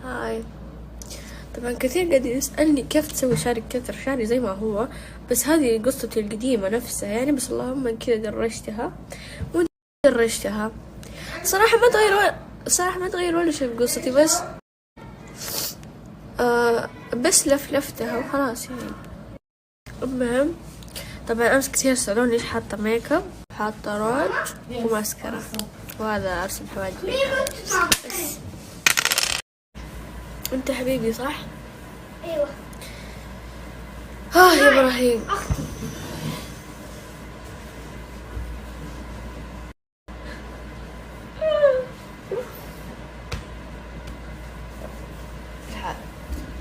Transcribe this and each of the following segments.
هاي. طبعا كثير قاعد يسألني كيف تسوي شعرك كثر، شعري زي ما هو، بس هذه قصتي القديمة نفسها يعني، بس اللهم كذا درجتها وانت درجتها. صراحة ما تغير ولا شيء بقصتي، بس بس لفلفتها وخلاص يعني. المهم طبعا امس كثير سألوني ايش حاطة ميك اب، حاطة روج وماسكارا، وهذا ارسم حواجبي بس. انت حبيبي صح؟ ايوه. يا ابراهيم.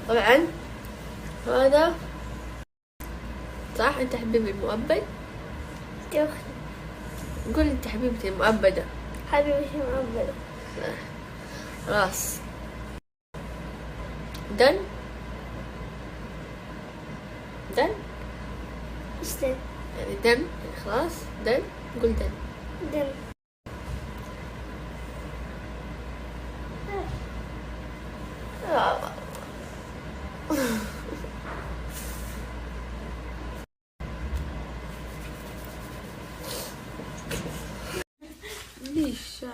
طبعا هذا صح، انت حبيبي المؤبد. يا اختي قول انت حبيبتي المؤبدة. حبيبتي مؤبدة. خلاص دن ايش دن؟ يعني دن يعني خلاص دن. قول دن. دن. ليش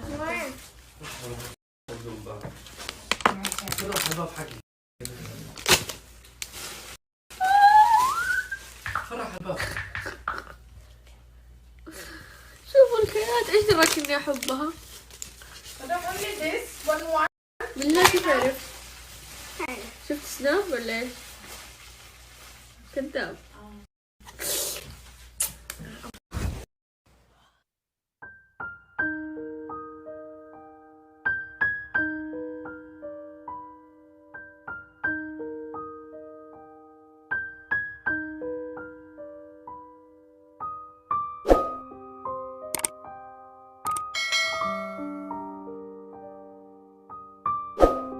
شوفوا الخيارات، ايش دراك اني احبها؟ بالله كيف عرفت؟ شفت سناب ولا ايش؟ كذاب.